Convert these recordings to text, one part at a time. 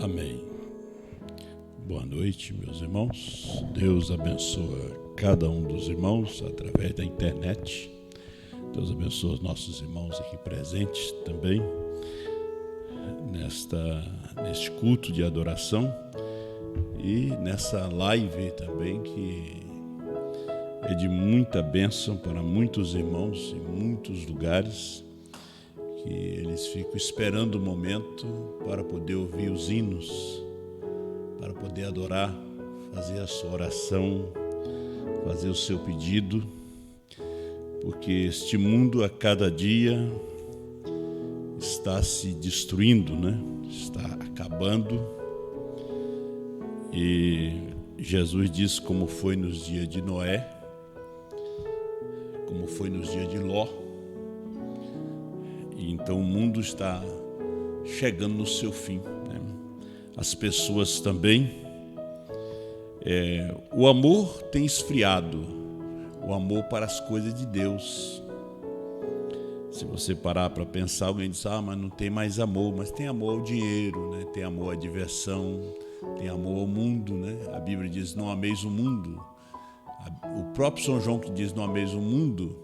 Amém. Boa noite, meus irmãos. Deus abençoa cada um dos irmãos através da internet. Deus abençoa os nossos irmãos aqui presentes também neste culto de adoração e nessa live também que é de muita bênção para muitos irmãos em muitos lugares, que eles ficam esperando o momento para poder ouvir os hinos, para poder adorar, fazer a sua oração, fazer o seu pedido, porque este mundo a cada dia está se destruindo, Está acabando. E Jesus diz como foi nos dias de Noé, como foi nos dias de Ló. E então o mundo está chegando no seu fim, As pessoas também. O amor tem esfriado, o amor para as coisas de Deus. Se você parar para pensar, alguém diz, mas não tem mais amor, mas tem amor ao dinheiro, Tem amor à diversão, tem amor ao mundo, A Bíblia diz, não ameis o mundo. O próprio São João que diz, não ameis o mundo,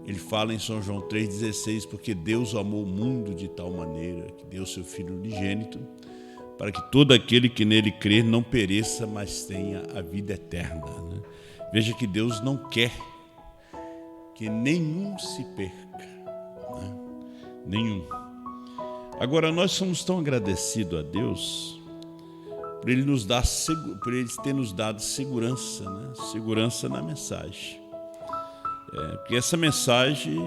ele fala em São João 3,16, porque Deus amou o mundo de tal maneira que deu seu Filho unigênito, para que todo aquele que nele crer não pereça, mas tenha a vida eterna. Veja que Deus não quer que nenhum se perca, Nenhum. Agora, nós somos tão agradecidos a Deus por Ele ter nos dado segurança, Segurança na mensagem. Porque essa mensagem,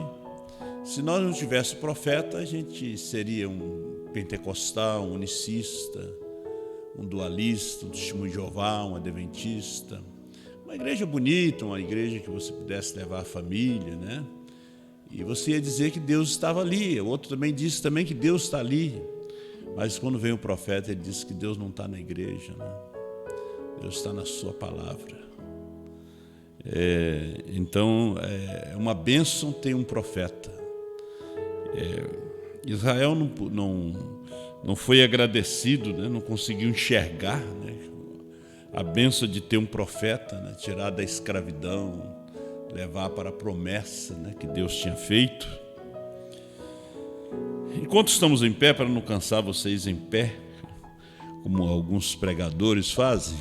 se nós não tivéssemos profeta, a gente seria um pentecostal, um unicista, um dualista, um testemunho de Jeová, um adventista, uma igreja bonita, uma igreja que você pudesse levar a família, E você ia dizer que Deus estava ali. O outro também disse também que Deus está ali. Mas quando vem o profeta, ele diz que Deus não está na igreja, Deus está na sua palavra. Então, é uma bênção ter um profeta. Israel não foi agradecido, não conseguiu enxergar, a bênção de ter um profeta, tirar da escravidão, levar para a promessa, que Deus tinha feito. Enquanto estamos em pé, para não cansar vocês em pé, como alguns pregadores fazem,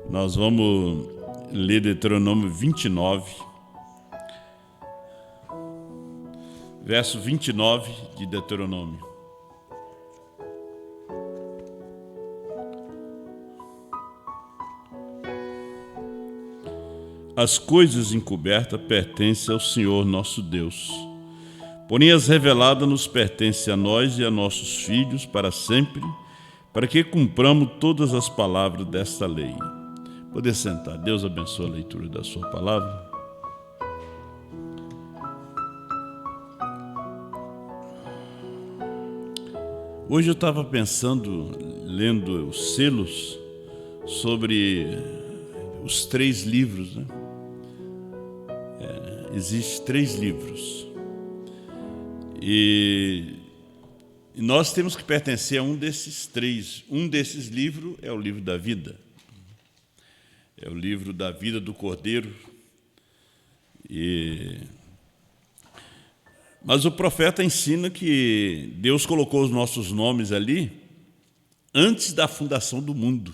nós vamos ler Deuteronômio 29, verso 29 de Deuteronômio. As coisas encobertas pertencem ao Senhor nosso Deus, porém as reveladas nos pertencem a nós e a nossos filhos para sempre, para que cumpramos todas as palavras desta lei. Poder sentar. Deus abençoe a leitura da sua palavra. Hoje eu estava pensando, lendo os selos, sobre os 3 livros, Existem 3 livros. E nós temos que pertencer a um desses 3. Um desses livros é o livro da vida. É o livro da vida do Cordeiro. Mas o profeta ensina que Deus colocou os nossos nomes ali antes da fundação do mundo.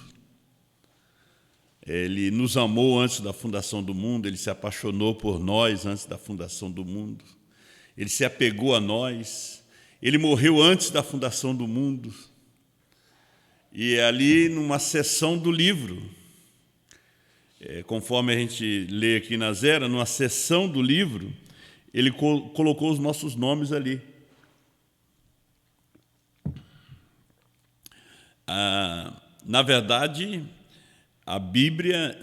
Ele nos amou antes da fundação do mundo, Ele se apaixonou por nós antes da fundação do mundo, Ele se apegou a nós, Ele morreu antes da fundação do mundo. E ali, numa seção do livro, conforme a gente lê aqui na Zera, numa seção do livro, Ele colocou os nossos nomes ali. Na verdade, a Bíblia,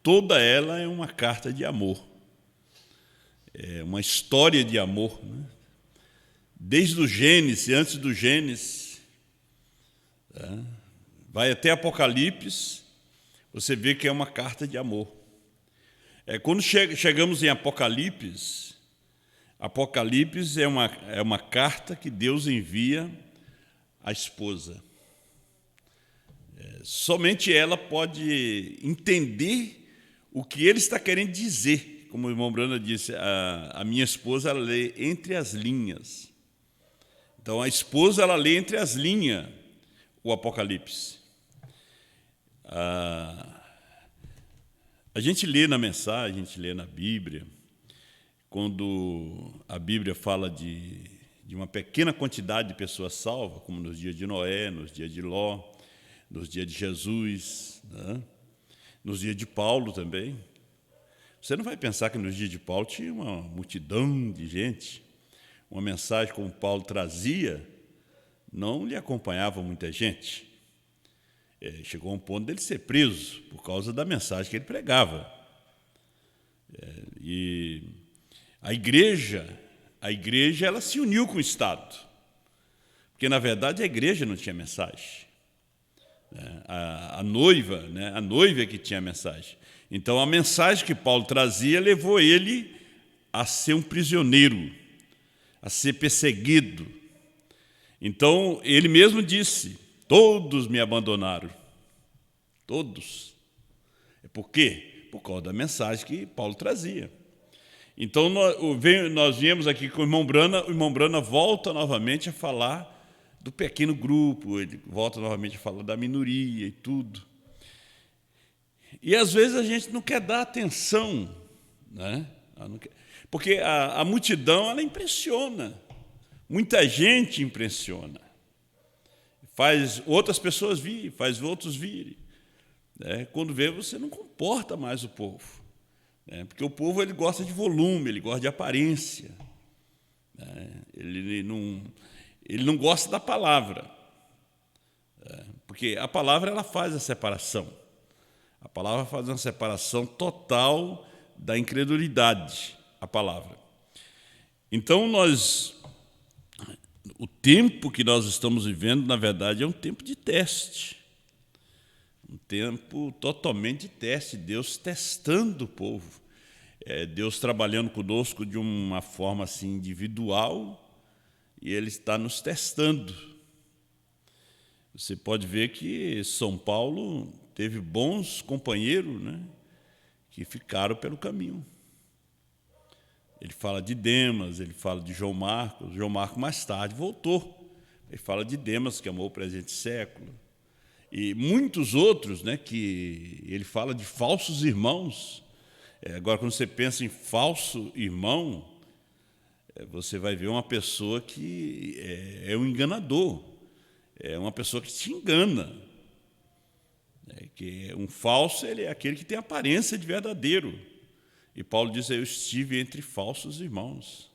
toda ela é uma carta de amor. É uma história de amor. Desde o Gênesis, antes do Gênesis, vai até Apocalipse, você vê que é uma carta de amor. Quando chegamos em Apocalipse, Apocalipse é uma carta que Deus envia à esposa. somente ela pode entender o que ele está querendo dizer. Como o irmão Brana disse, a minha esposa ela lê entre as linhas. Então, a esposa ela lê entre as linhas o Apocalipse. A gente lê na mensagem, a gente lê na Bíblia, quando a Bíblia fala de uma pequena quantidade de pessoas salvas, como nos dias de Noé, nos dias de Ló, nos dias de Jesus, né? Nos dias de Paulo também. Você não vai pensar que nos dias de Paulo tinha uma multidão de gente. Uma mensagem como Paulo trazia, não lhe acompanhava muita gente. Chegou a um ponto dele ser preso por causa da mensagem que ele pregava. E a igreja ela se uniu com o Estado, porque na verdade a igreja não tinha mensagem. A noiva, né? A noiva é que tinha a mensagem. Então a mensagem que Paulo trazia levou ele a ser um prisioneiro, a ser perseguido. Então ele mesmo disse: todos me abandonaram. Todos. Por quê? Por causa da mensagem que Paulo trazia. Então nós viemos aqui com o irmão Brana volta novamente a falar do pequeno grupo, ele volta novamente a falar da minoria e tudo. E às vezes a gente não quer dar atenção, né? Porque a multidão ela impressiona, muita gente impressiona, faz outras pessoas virem, faz outros virem. Quando vê, você não comporta mais o povo, porque o povo ele gosta de volume, ele gosta de aparência, ele não gosta da palavra, porque a palavra ela faz a separação. A palavra faz uma separação total da incredulidade, a palavra. Então, o tempo que nós estamos vivendo, na verdade, é um tempo de teste. Um tempo totalmente de teste, Deus testando o povo. Deus trabalhando conosco de uma forma assim, individual, e Ele está nos testando. Você pode ver que São Paulo teve bons companheiros, né, que ficaram pelo caminho. Ele fala de Demas, ele fala de João Marcos. João Marcos mais tarde voltou. Ele fala de Demas, que amou o presente século. E muitos outros, né, que ele fala de falsos irmãos. Agora, quando você pensa em falso irmão, você vai ver uma pessoa que é um enganador, é uma pessoa que te engana. Que um falso ele é aquele que tem aparência de verdadeiro. E Paulo diz: eu estive entre falsos irmãos.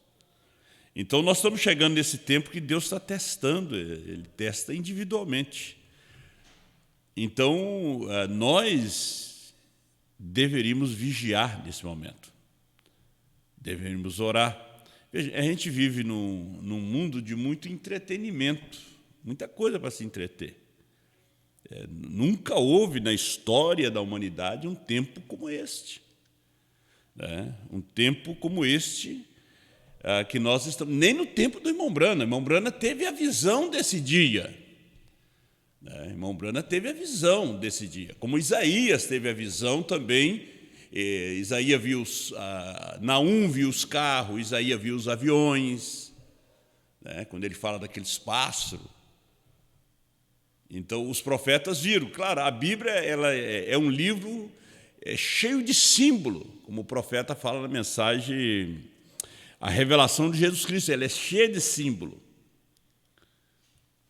Então, nós estamos chegando nesse tempo que Deus está testando, Ele testa individualmente. Então, nós deveríamos vigiar nesse momento, deveríamos orar. Veja, a gente vive num mundo de muito entretenimento, muita coisa para se entreter. Nunca houve na história da humanidade um tempo como este. Um tempo como este, que nós estamos... Nem no tempo do irmão Brana. O irmão Brana teve a visão desse dia. O irmão Brana teve a visão desse dia. Como Isaías teve a visão também. Isaías viu Naum viu os carros, Isaías viu os aviões. Quando ele fala daqueles pássaros. Então, os profetas viram. Claro, a Bíblia ela é um livro cheio de símbolo, como o profeta fala na mensagem, a revelação de Jesus Cristo, ela é cheia de símbolo.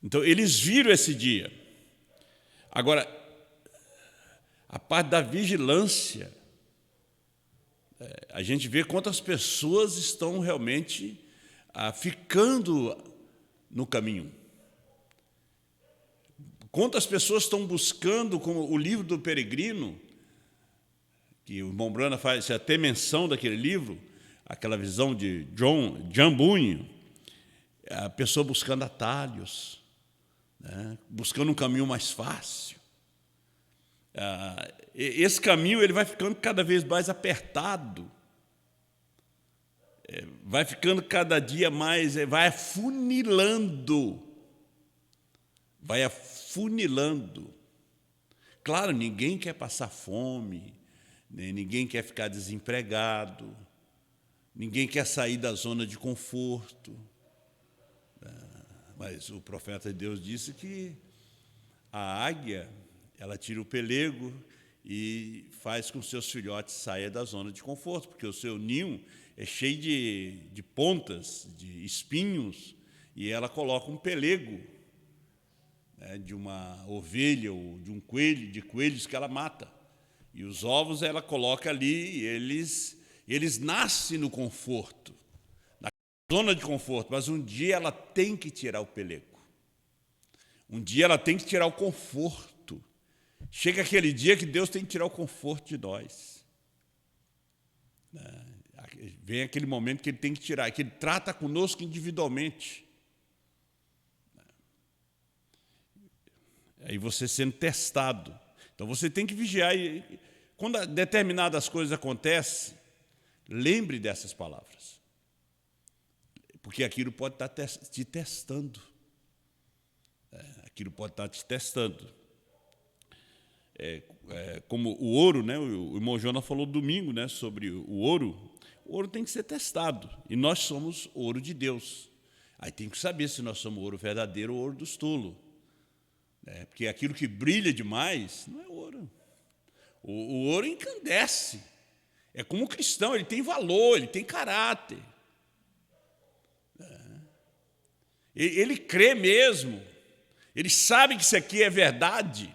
Então, eles viram esse dia. Agora, a parte da vigilância, a gente vê quantas pessoas estão realmente ficando no caminho. Quantas pessoas estão buscando, como o livro do Peregrino, que o irmão Brana faz até menção daquele livro, aquela visão de John Bunyan, a pessoa buscando atalhos, buscando um caminho mais fácil. Esse caminho ele vai ficando cada vez mais apertado, vai ficando cada dia mais, vai afunilando. Claro, ninguém quer passar fome, né? Ninguém quer ficar desempregado, ninguém quer sair da zona de conforto. Mas o profeta de Deus disse que a águia, ela tira o pelego e faz com que seus filhotes saiam da zona de conforto, porque o seu ninho é cheio de pontas, de espinhos, e ela coloca um pelego, né, de uma ovelha ou de um coelho, de coelhos que ela mata. E os ovos ela coloca ali, e eles nascem no conforto, na zona de conforto, mas um dia ela tem que tirar o pelego. Um dia ela tem que tirar o conforto. Chega aquele dia que Deus tem que tirar o conforto de nós. Vem aquele momento que Ele tem que tirar, que Ele trata conosco individualmente. Aí você sendo testado. Então você tem que vigiar. E quando determinadas coisas acontecem, lembre dessas palavras. Porque aquilo pode estar te testando. Aquilo pode estar te testando. Como o ouro, né? O irmão Jonas falou domingo, né, sobre o ouro. O ouro tem que ser testado. E nós somos ouro de Deus. Aí tem que saber se nós somos ouro verdadeiro ou ouro dos tolos. Porque aquilo que brilha demais não é ouro. O ouro encandece. É como o cristão, ele tem valor, ele tem caráter. Ele crê mesmo. Ele sabe que isso aqui é verdade.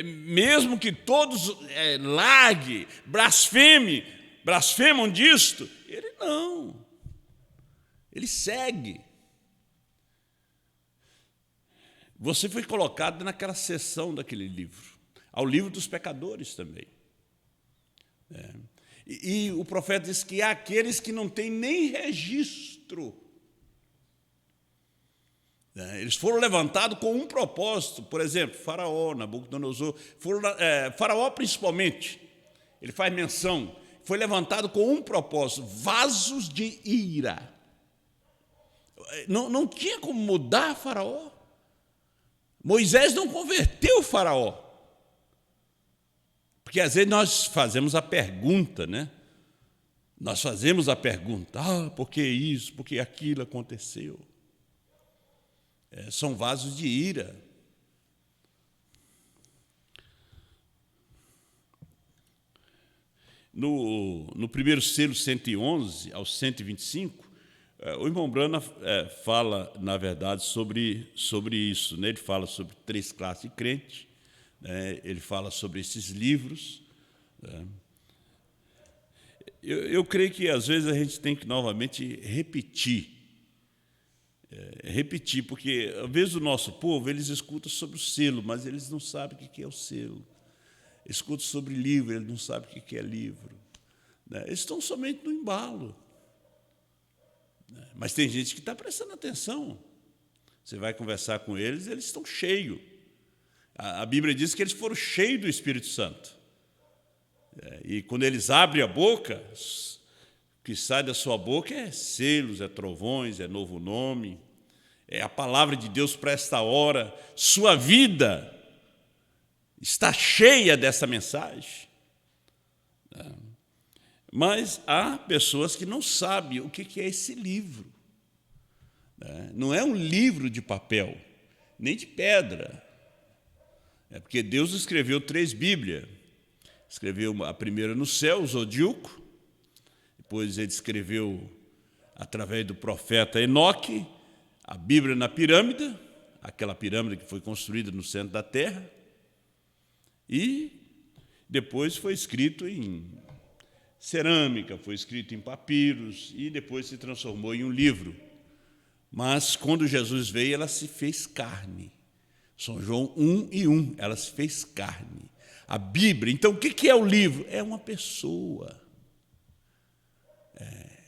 Mesmo que todos larguem, blasfemam disto, ele não. Ele segue. Você foi colocado naquela seção daquele livro, ao livro dos pecadores também. E o profeta diz que há aqueles que não têm nem registro. Eles foram levantados com um propósito. Por exemplo, Faraó, Nabucodonosor, Faraó principalmente, ele faz menção, foi levantado com um propósito: vasos de ira. Não tinha como mudar Faraó. Moisés não converteu Faraó. Porque às vezes nós fazemos a pergunta, né? Nós fazemos a pergunta: por que isso, por que aquilo aconteceu? São vasos de ira. No primeiro selo 111 ao 125, o irmão Brana fala, na verdade, sobre isso. Né? Ele fala sobre 3 classes de crente, né? Ele fala sobre esses livros. Né? Eu creio que, às vezes, a gente tem que, novamente, repetir, porque, às vezes, o nosso povo, eles escutam sobre o selo, mas eles não sabem o que é o selo. Escutam sobre livro, eles não sabem o que é livro. Eles estão somente no embalo. Mas tem gente que está prestando atenção. Você vai conversar com eles, eles estão cheios. A Bíblia diz que eles foram cheios do Espírito Santo. E quando eles abrem a boca, o que sai da sua boca é selos, é trovões, é novo nome, é a palavra de Deus para esta hora. Sua vida está cheia dessa mensagem. Mas há pessoas que não sabem o que é esse livro. Não é um livro de papel, nem de pedra. É porque Deus escreveu 3 Bíblias. Escreveu a primeira no céu, o Zodíaco. Depois ele escreveu, através do profeta Enoque, a Bíblia na pirâmide, aquela pirâmide que foi construída no centro da terra. E depois foi escrito em cerâmica, foi escrito em papiros e depois se transformou em um livro. Mas quando Jesus veio, ela se fez carne. São João 1:1, ela se fez carne. A Bíblia, então o que é o livro? É uma pessoa.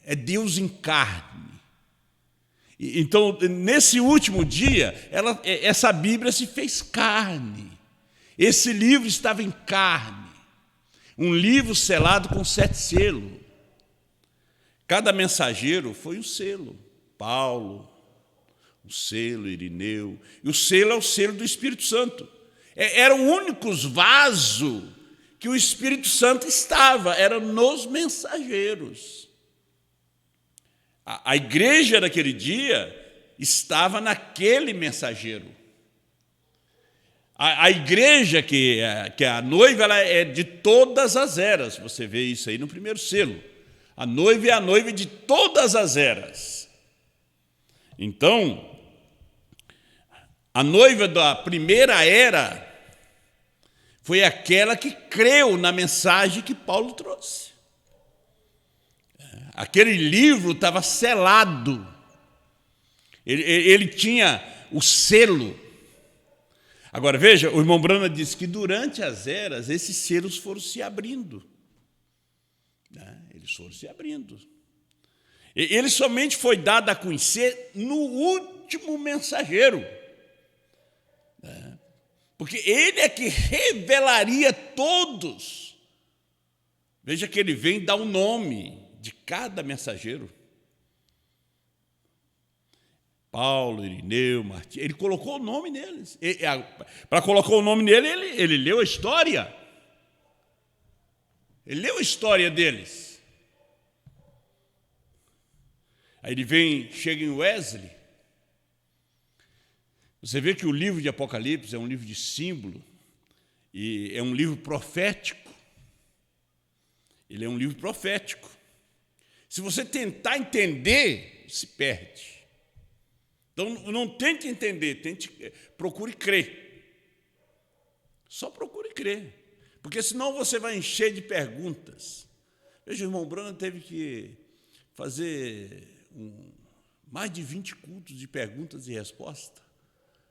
É Deus em carne. Então, nesse último dia, essa Bíblia se fez carne. Esse livro estava em carne. Um livro selado com 7 selos. Cada mensageiro foi um selo. Paulo, o selo, Irineu. E o selo é o selo do Espírito Santo. Era o único vaso que o Espírito Santo estava, era nos mensageiros. A igreja daquele dia estava naquele mensageiro. A igreja que é a noiva, ela é de todas as eras. Você vê isso aí no primeiro selo. A noiva é a noiva de todas as eras. Então, a noiva da primeira era foi aquela que creu na mensagem que Paulo trouxe. Aquele livro estava selado. Ele tinha o selo. Agora, veja, o irmão Branham disse que durante as eras, esses selos foram se abrindo. Eles foram se abrindo. Ele somente foi dado a conhecer no último mensageiro. Porque ele é que revelaria todos. Veja que ele vem dar o nome de cada mensageiro. Paulo, Irineu, Martim, ele colocou o nome neles. Para colocar o nome nele, ele leu a história. Ele leu a história deles. Aí ele chega em Wesley. Você vê que o livro de Apocalipse é um livro de símbolo e é um livro profético. Ele é um livro profético. Se você tentar entender, se perde. Então, não tente entender, procure crer. Só procure crer. Porque senão você vai encher de perguntas. Veja, o irmão Branham teve que fazer mais de 20 cultos de perguntas e respostas.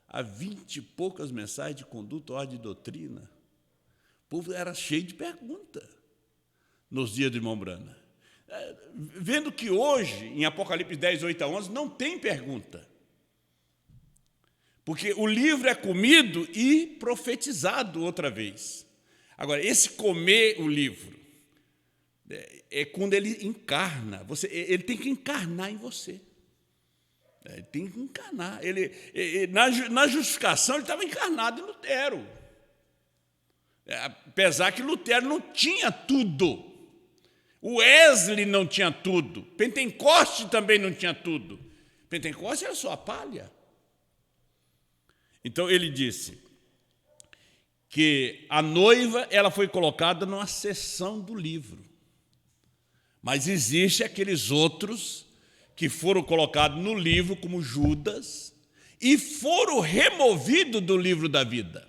Há 20 e poucas mensagens de conduta, ordem e doutrina. O povo era cheio de perguntas nos dias do irmão Branham. Vendo que hoje, em Apocalipse 10, 8 a 11, não tem pergunta. Porque o livro é comido e profetizado outra vez. Agora, esse comer o livro é quando ele encarna. Ele tem que encarnar em você. Ele tem que encarnar. Na justificação, ele estava encarnado em Lutero. Apesar que Lutero não tinha tudo. Wesley não tinha tudo. Pentecoste também não tinha tudo. Pentecoste era só a palha. Então, ele disse que a noiva ela foi colocada numa seção do livro. Mas existe aqueles outros que foram colocados no livro, como Judas, e foram removidos do livro da vida.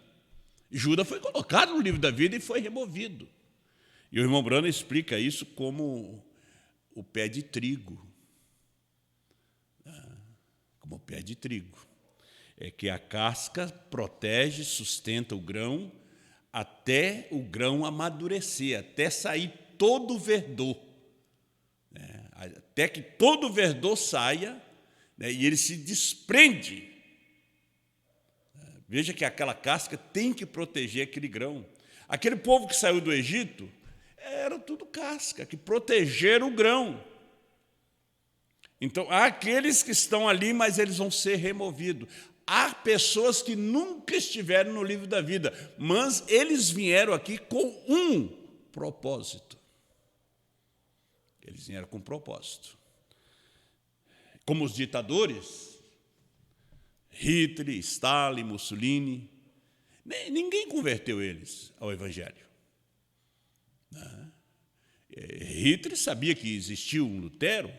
Judas foi colocado no livro da vida e foi removido. E o irmão Branham explica isso como o pé de trigo. Como o pé de trigo. É que a casca protege, sustenta o grão, até o grão amadurecer, até sair todo o verdor. Até que todo o verdor saia, e ele se desprende. Veja que aquela casca tem que proteger aquele grão. Aquele povo que saiu do Egito, era tudo casca, que protegeram o grão. Então, há aqueles que estão ali, mas eles vão ser removidos. Há pessoas que nunca estiveram no livro da vida, mas eles vieram aqui com um propósito. Eles vieram com um propósito. Como os ditadores, Hitler, Stalin, Mussolini, ninguém converteu eles ao Evangelho. Hitler sabia que existia um Lutero,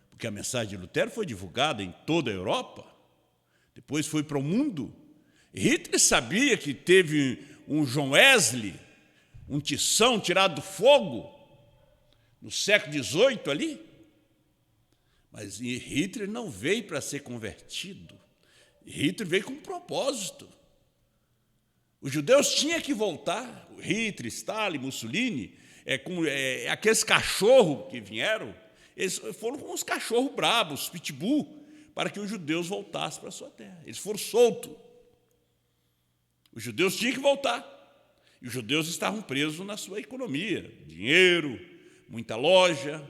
porque a mensagem de Lutero foi divulgada em toda a Europa. Depois foi para o mundo. Hitler sabia que teve um John Wesley, um tição tirado do fogo, no século XVIII ali. Mas Hitler não veio para ser convertido. Hitler veio com um propósito. Os judeus tinham que voltar. Hitler, Stalin, Mussolini, aqueles cachorros que vieram, eles foram como uns cachorros bravos, pitbull, para que os judeus voltassem para a sua terra. Eles foram soltos. Os judeus tinham que voltar. E os judeus estavam presos na sua economia. Dinheiro, muita loja.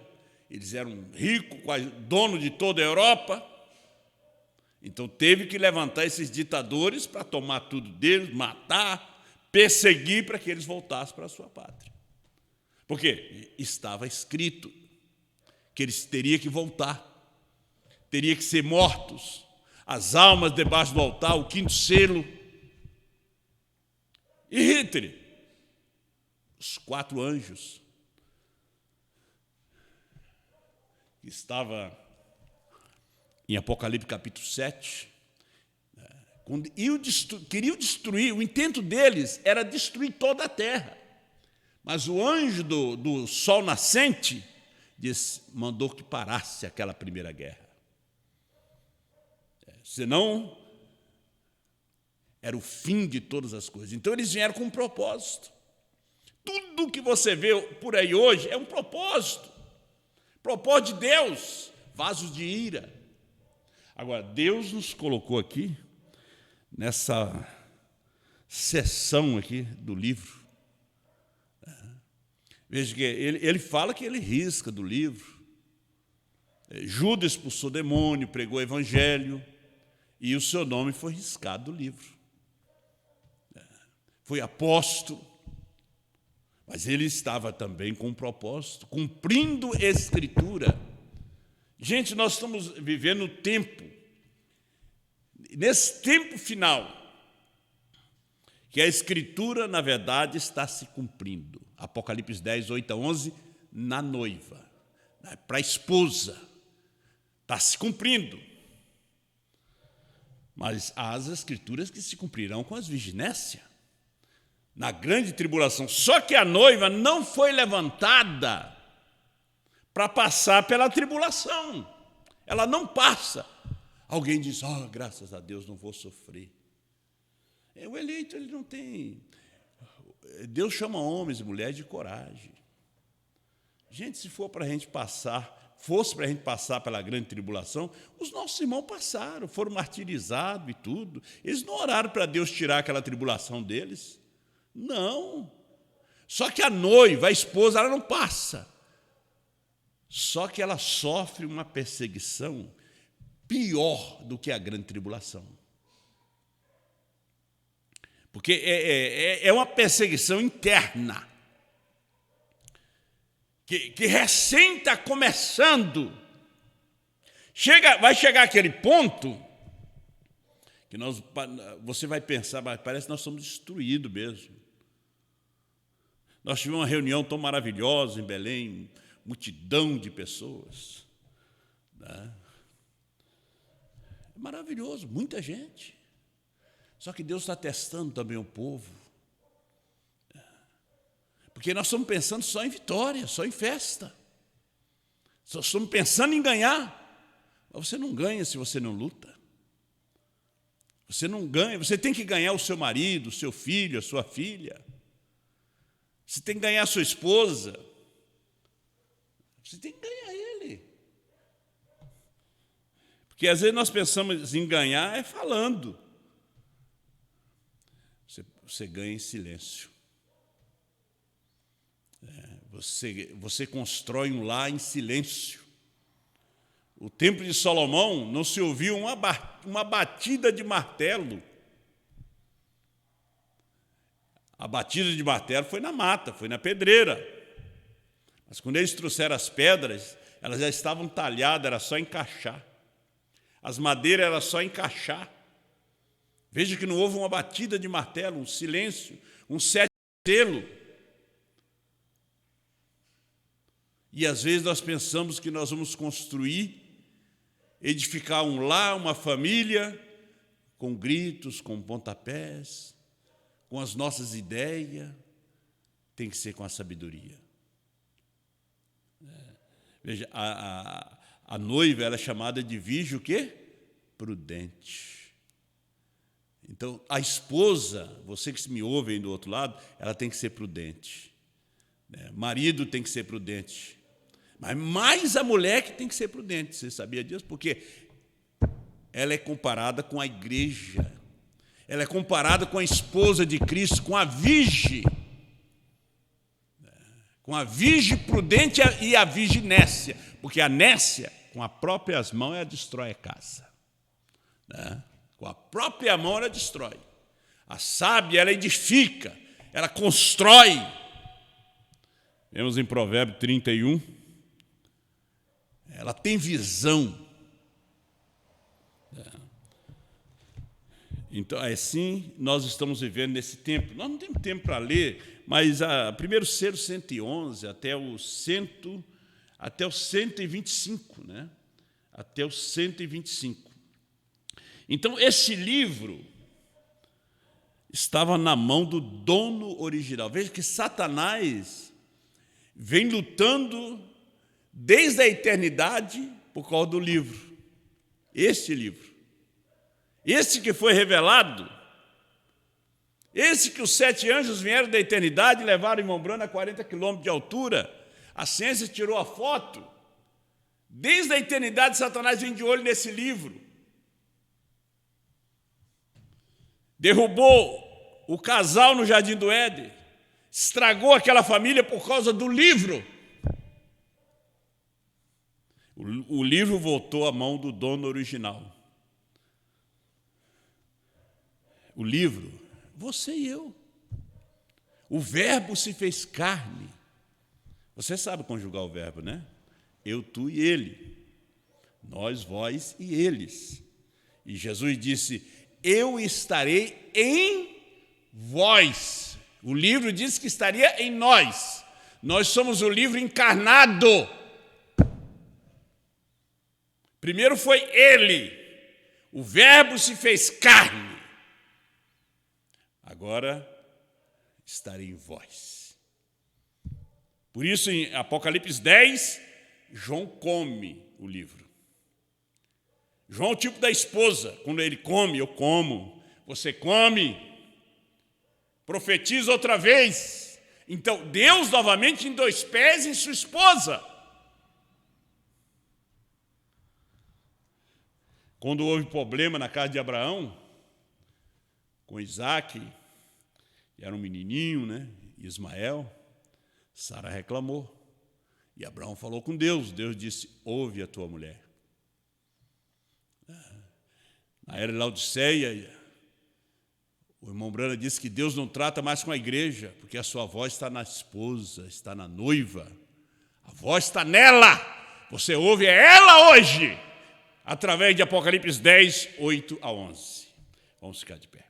Eles eram ricos, quase dono de toda a Europa. Então teve que levantar esses ditadores para tomar tudo deles, matar, perseguir para que eles voltassem para a sua pátria. Porque estava escrito que eles teriam que voltar, teriam que ser mortos, as almas debaixo do altar, o quinto selo. E Hitler, os 4 anjos, que estava em Apocalipse capítulo 7, queriam destruir, o intento deles era destruir toda a terra. Mas o anjo do sol nascente mandou que parasse aquela primeira guerra. Senão, era o fim de todas as coisas. Então, eles vieram com um propósito. Tudo que você vê por aí hoje é um propósito. Propósito de Deus, vasos de ira. Agora, Deus nos colocou aqui, nessa seção aqui do livro. Veja que ele fala que ele risca do livro. Judas expulsou demônio, pregou o evangelho, e o seu nome foi riscado do livro. Foi apóstolo, mas ele estava também com um propósito, cumprindo a Escritura. Gente, nós estamos vivendo um tempo, nesse tempo final, que a Escritura, na verdade, está se cumprindo. Apocalipse 10, 8 a 11, na noiva, para a esposa, está se cumprindo. Mas há as Escrituras que se cumprirão com as virginécias, na grande tribulação. Só que a noiva não foi levantada para passar pela tribulação. Ela não passa. Alguém diz, graças a Deus, não vou sofrer. O eleito, ele não tem... Deus chama homens e mulheres de coragem. Gente, se for para a gente fosse para a gente passar pela grande tribulação, os nossos irmãos passaram, foram martirizados e tudo. Eles não oraram para Deus tirar aquela tribulação deles. Não. Só que a noiva, a esposa, ela não passa. Só que ela sofre uma perseguição pior do que a grande tribulação. Porque é uma perseguição interna, que recém está começando. Vai chegar aquele ponto que você vai pensar, mas parece que nós somos destruídos mesmo. Nós tivemos uma reunião tão maravilhosa em Belém, multidão de pessoas. Né? É maravilhoso, muita gente. Só que Deus está testando também o povo. Porque nós estamos pensando só em vitória, só em festa. Só estamos pensando em ganhar. Mas você não ganha se você não luta. Você não ganha, você tem que ganhar o seu marido, o seu filho, a sua filha. Você tem que ganhar a sua esposa. Você tem que ganhar ele. Porque às vezes nós pensamos em ganhar falando. Você ganha em silêncio. Você constrói um lar em silêncio. O templo de Salomão não se ouviu uma batida de martelo. A batida de martelo foi na mata, foi na pedreira. Mas quando eles trouxeram as pedras, elas já estavam talhadas, era só encaixar. As madeiras era só encaixar. Veja que não houve uma batida de martelo, um silêncio, um sétimo selo. E às vezes nós pensamos que nós vamos construir, edificar um lar, uma família, com gritos, com pontapés, com as nossas ideias. Tem que ser com a sabedoria. Veja, a noiva ela é chamada de virgem o quê? Prudente. Então, a esposa, você que me ouve aí do outro lado, ela tem que ser prudente. Marido tem que ser prudente. Mas mais a mulher que tem que ser prudente. Você sabia disso? Porque ela é comparada com a igreja. Ela é comparada com a esposa de Cristo, com a virgem. Com a virgem prudente e a virgem nécia. Porque a nécia, com as próprias mãos, ela destrói a casa. né? Com a própria mão ela destrói. A sábia, ela edifica, ela constrói. Vemos em Provérbio 31, ela tem visão. Então, assim, nós estamos vivendo nesse tempo. Nós não temos tempo para ler, mas primeiro Ciro 111 até o 125, né? Até o 125. Então, esse livro estava na mão do dono original. Veja que Satanás vem lutando desde a eternidade por causa do livro. Este livro. Esse que foi revelado, esse que os 7 anjos vieram da eternidade e levaram em Mombrana a 40 quilômetros de altura, a ciência tirou a foto. Desde a eternidade, Satanás vem de olho nesse livro. Derrubou o casal no Jardim do Éden, estragou aquela família por causa do livro. O livro voltou à mão do dono original. O livro, você e eu. O verbo se fez carne. Você sabe conjugar o verbo, né? Eu, tu e ele. Nós, vós e eles. E Jesus disse, eu estarei em vós. O livro diz que estaria em nós. Nós somos o livro encarnado. Primeiro foi ele. O verbo se fez carne. Agora estarei em vós. Por isso, em Apocalipse 10, João come o livro. João é o tipo da esposa. Quando ele come, eu como. Você come. Profetiza outra vez. Então, Deus novamente em 2 pés em sua esposa. Quando houve problema na casa de Abraão, com Isaac, que era um menininho, né? Ismael, Sara reclamou. E Abraão falou com Deus. Deus disse, ouve a tua mulher. Na era de Laodiceia, o irmão Brana disse que Deus não trata mais com a igreja, porque a sua voz está na esposa, está na noiva. A voz está nela. Você ouve ela hoje, através de Apocalipse 10, 8 a 11. Vamos ficar de pé.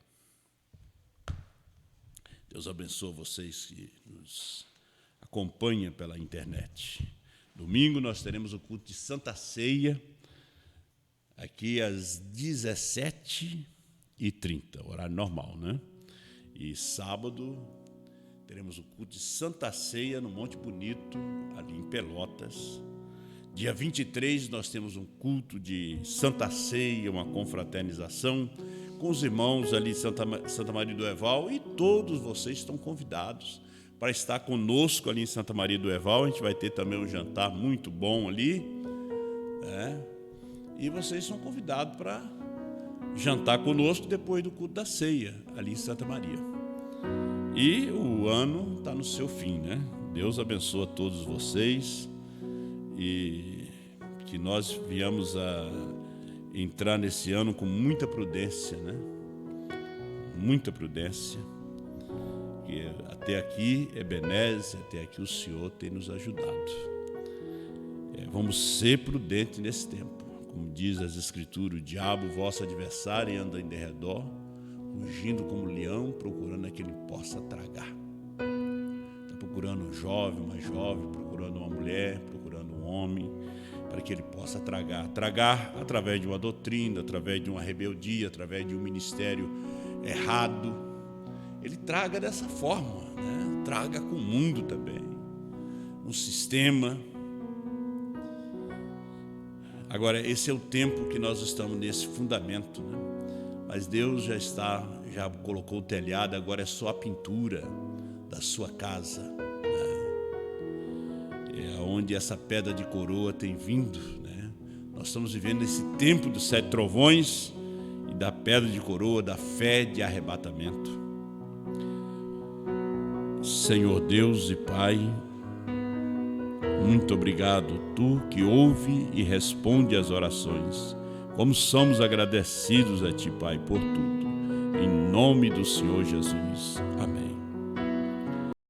Deus abençoe vocês que nos acompanham pela internet. Domingo nós teremos o culto de Santa Ceia, aqui às 17h30, horário normal, né? E sábado teremos o culto de Santa Ceia no Monte Bonito, ali em Pelotas. Dia 23 nós temos um culto de Santa Ceia, uma confraternização com os irmãos ali de Santa Maria do Herval, e todos vocês estão convidados para estar conosco ali em Santa Maria do Herval. A gente vai ter também um jantar muito bom ali, né? E vocês são convidados para jantar conosco depois do culto da ceia, ali em Santa Maria. E o ano está no seu fim, né? Deus abençoe a todos vocês e que nós viemos a entrar nesse ano com muita prudência, né? Muita prudência. Que até aqui, Ebenezer, até aqui o Senhor tem nos ajudado. Vamos ser prudentes nesse tempo. Como diz as Escrituras, o diabo, vosso adversário, anda em derredor, rugindo como leão, procurando a quem ele possa tragar. Está procurando um jovem, uma jovem, procurando uma mulher, procurando um homem, para que ele possa tragar. Tragar através de uma doutrina, através de uma rebeldia, através de um ministério errado. Ele traga dessa forma, né? Traga com o mundo também, um sistema. Agora, esse é o tempo que nós estamos nesse fundamento, né? Mas Deus já colocou o telhado, agora é só a pintura da sua casa, né? É onde essa pedra de coroa tem vindo, né? Nós estamos vivendo esse tempo dos 7 trovões e da pedra de coroa, da fé de arrebatamento. Senhor Deus e Pai, muito obrigado, Tu que ouve e responde às orações. Como somos agradecidos a Ti, Pai, por tudo. Em nome do Senhor Jesus. Amém.